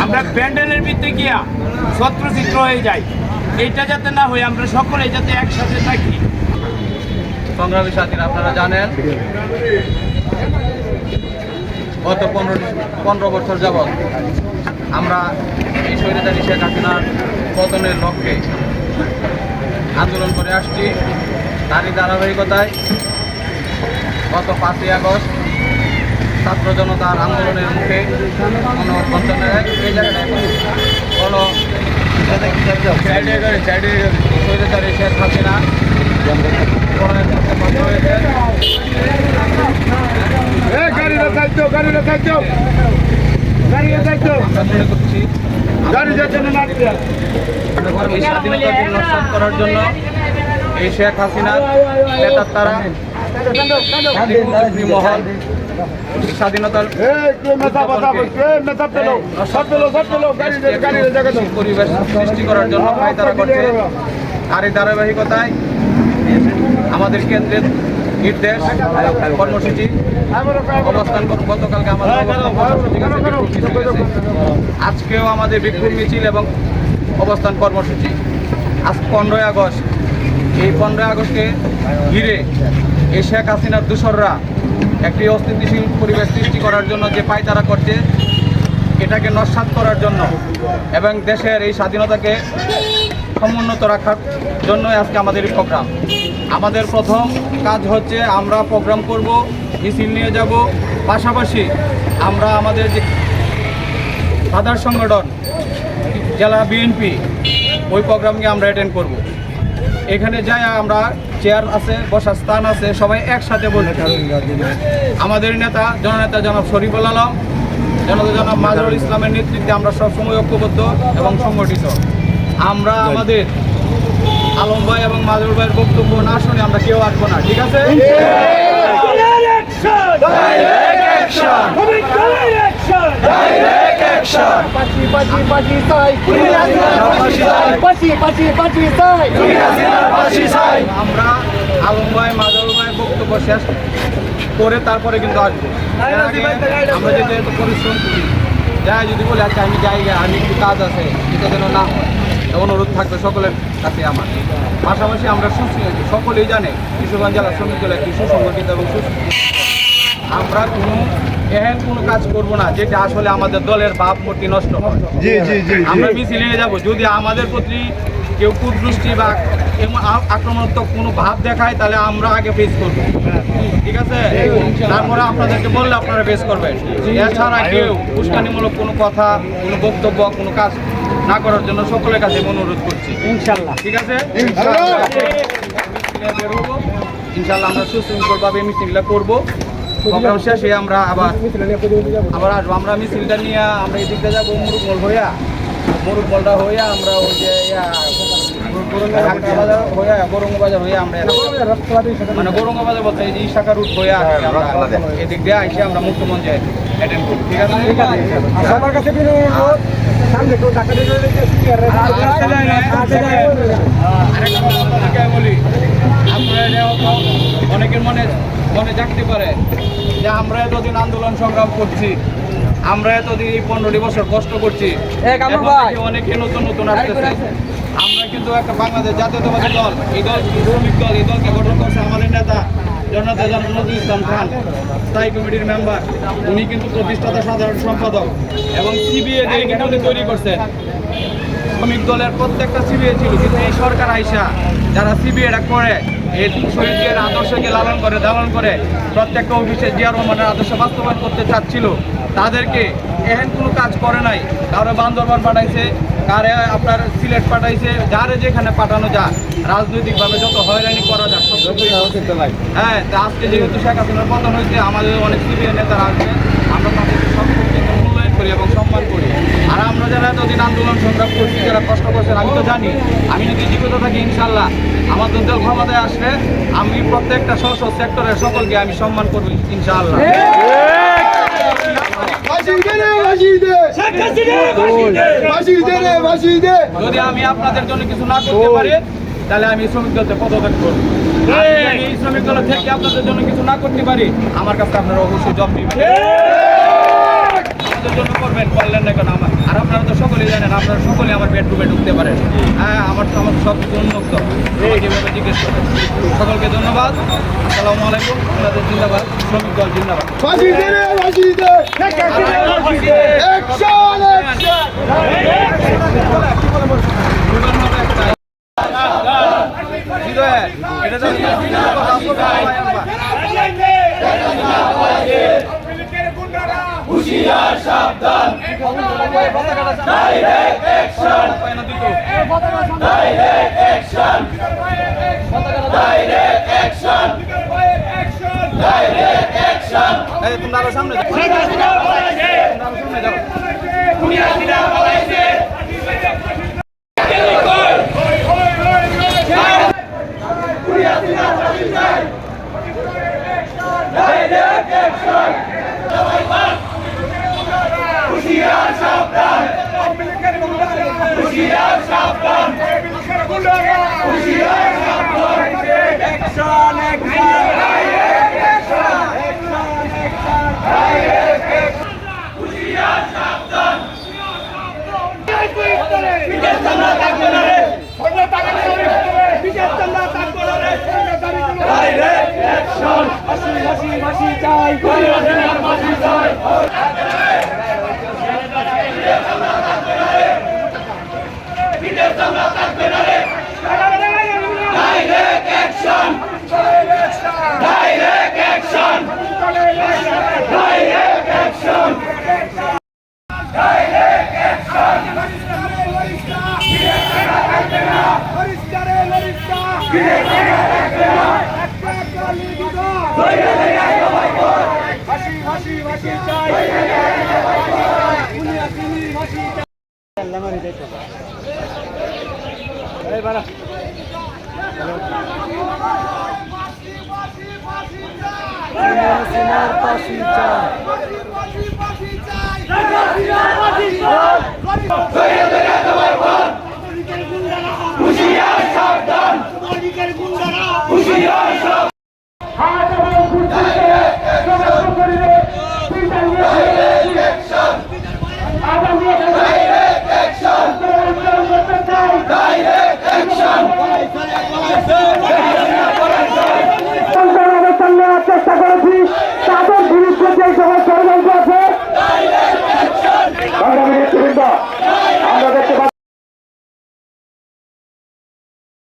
আমরা প্যান্ডেলের ভিতরে গিয়া ছত্রচিত্র হয়ে যাই। এইটা যাতে না হয়, আমরা সকলে যাতে একসাথে থাকি। সংগ্রামী সাথীরা, আপনারা জানেন গত 15 বছর যাবৎ আমরা এই স্বৈরাচারী শেখ হাসিনার পতনের লক্ষ্যে আন্দোলন করে আসছি। তারই ধারাবাহিকতায় গত 5ই আগস্ট ছাত্র জনতার আন্দোলনের মুখে এই জায়গাটায় স্বৈরাচারী শেখ হাসিনা স্বাধীনতাকে নস্বাত করার জন্য এই শেখ হাসিনা তারা মহল স্বাধীনতার পরিবেশ সৃষ্টি করার জন্য পায়তারা করছে। আর এই ধারাবাহিকতায় আমাদের কেন্দ্রের নির্দেশ কর্মসূচি অবস্থান গতকালকে আমাদের আজকেও আমাদের বিক্ষোভ মিছিল এবং অবস্থান কর্মসূচি। আজ 15ই আগস্ট। এই 15ই আগস্টকে ঘিরে এই শেখ হাসিনার দূষররা একটি অস্থিতিশীল পরিবেশ সৃষ্টি করার জন্য যে পায়তারা করছে, এটাকে নস্যাৎ করার জন্য এবং দেশের এই স্বাধীনতাকে সমুন্নত রাখার জন্যই আজকে আমাদের এই প্রোগ্রাম। আমাদের প্রথম কাজ হচ্ছে আমরা প্রোগ্রাম করব, মিছিল নিয়ে যাব। পাশাপাশি আমরা আমাদের যে সাধারণ সংগঠন জেলা বিএনপি, ওই প্রোগ্রামকে আমরা অ্যাটেন্ড করব। এখানে যাই আমরা চেয়ার আছে, বসার স্থান আছে, সবাই একসাথে বলতে। আমাদের নেতা জননেতা জনাব শরীফুল আলম, জনতা জনাব মাজহারুল ইসলামের নেতৃত্বে আমরা সবসময় ঐক্যবদ্ধ এবং সংগঠিত। আমরা আমাদের আলম ভাই এবং মাজহারুল ভাইয়ের বক্তব্য না শুনে আমরা কেউ আসবো না, ঠিক আছে? আমরা আলম ভাই মাজহারুল ভাইয়ের বক্তব্য শেষ করে তারপরে কিন্তু আসবো। আমরা যদি এত পরিশ্রম করি, যাই যদি বলে আচ্ছা আমি জায়গা, আমি একটু কাজ আছে, এটা যেন না হয়, অনুরোধ থাকবে সকলের কাছে আমার। পাশাপাশি আমরা সকলেই জানে কিশোরগঞ্জ জেলা শ্রমিক দল একটি সুসংগঠিত এবং আমরা কোনো কাজ করব না যেটা আসলে আমাদের দলের ভাবমূর্তি নষ্ট হয়। আমরা মিছিল নিয়ে যাবো। যদি আমাদের প্রতি কেউ কুদৃষ্টি বা আক্রমণাত্মক কোনো ভাব দেখায়, তাহলে আমরা আগে ফেস করবো, ঠিক আছে? তারপরে আপনাদেরকে বললে আপনারা ফেস করবেন। এছাড়া কেউ উস্কানিমূলক কোনো কথা, কোনো বক্তব্য, কোনো কাজ না করার জন্য সকলের কাছে অনুরোধ করছি, ইনশাল্লাহ, ঠিক আছে? ইনশাল্লাহ আমরা সুশৃঙ্খলভাবে মিছিলটা করবো। প্রোগ্রাম শেষে আমরা আবার আসবো। আমরা মিছিলটা নিয়ে আমরা এই দিকটা যাবো মুরুগমলটা হইয়া আমরা ওই যে গৌরঙ্গবাজার হইয়া আমরা মানে গৌরঙ্গবাজার বলতে এই যে শাখা রুট হইয়া এদিক দিয়ে আইসে আমরা মুক্তমঞ্চে অ্যাটেন্ড করি, ঠিক আছে? সবার কাছে বলি, আপনারা অনেকের মনে জাগতে পারে যে আমরা এতদিন আন্দোলন সংগ্রাম করছি, আমরা এতদিন এই 15 বছর কষ্ট করছি, অনেকে নতুন নতুন আসতেছে। আমরা কিন্তু একটা বাংলাদেশ জাতীয়তাবাদী দল, এই দল শ্রমিক দল, এই দলকে গঠন করছে আমাদের নেতা জনতা জনাব নজরুল ইসলাম খান, স্থায়ী কমিটির মেম্বার। উনি কিন্তু প্রতিষ্ঠাতা সাধারণ সম্পাদক এবং সিবিএ কিন্তু উনি তৈরি করছেন। শ্রমিক দলের প্রত্যেকটা সিবিএ ছিল, কিন্তু এই সরকার আইসা যারা সিবিএটা করে, এই শহীদের আদর্শকে লালন করে প্রত্যেকটা অফিসে জিয়া রহমানের আদর্শ বাস্তবায়ন করতে চাচ্ছিল, তাদেরকে এহেন কোনো কাজ করে নাই। কারো বান্দরবান পাঠাইছে, কারে আপনার সিলেট পাঠাইছে, যারে যেখানে পাঠানো যায় রাজনৈতিকভাবে যত হয়রানি করা যায় সব। হ্যাঁ, তা আজকে যেহেতু শেখ হাসিনার পতন হয়েছে, আমাদের অনেক সিবিআই নেতারা আসবে, আমরা তাদেরকে সবসময় মূল্যায়ন করি এবং সম্মান করি। আর আমরা যারা এতদিন আন্দোলন সংগ্রাম করছি, যারা কষ্ট করছেন, আমি তো জানি আমি যদি জীবিত থাকি ইনশাল্লাহ আমাদের দল ক্ষমতায় আসলে আমি প্রত্যেকটা স্ব সেক্টরের সকলকে আমি সম্মান করবো ইনশাআল্লাহ। যদি আমি আপনাদের জন্য কিছু না করতে পারি, তাহলে আমি শ্রমিক দলতে পদত্যাগ করবো। এই শ্রমিক দল থেকে আপনাদের জন্য কিছু না করতে পারি, আমার কাছে আপনারা অবশ্যই জব দিবেন, আমাদের জন্য করবেন, করলেন না কেন? আর আপনারা জানেন, আপনারা সকলে আমার বেডরুমে ঢুকতে পারেন। হ্যাঁ, আমার সব কিছু উন্মুক্ত, আমাকে এভাবে জিজ্ঞেস করেন। সকলকে ধন্যবাদ। আসসালামু আলাইকুম। আপনাদের জিন্দাবাদ, শ্রমিক দল জিন্দাবাদ। হুশিয়ার সাবধান, direct action, direct action, direct action, direct action. এই তোমরা আরো সামনে যাও, তোমরা আরো সামনে যাও। ডাইরেক্ট অ্যাকশন, হুশিয়ার সাবধান, হুশিয়ার সাবধান, হুশিয়ার সাবধান, action, action, direct action, direct action, হুশিয়ার সাবধান। বিজয় চামড়া থাকবে না রে, বিজয় চামড়া থাকবে না রে, ডাইরেক্ট অ্যাকশন, ফাঁসি ফাঁসি ফাঁসি চাই, ফাঁসি চাই। Direct action! Direct action! Direct action! Direct action! ফাঁসি চাই।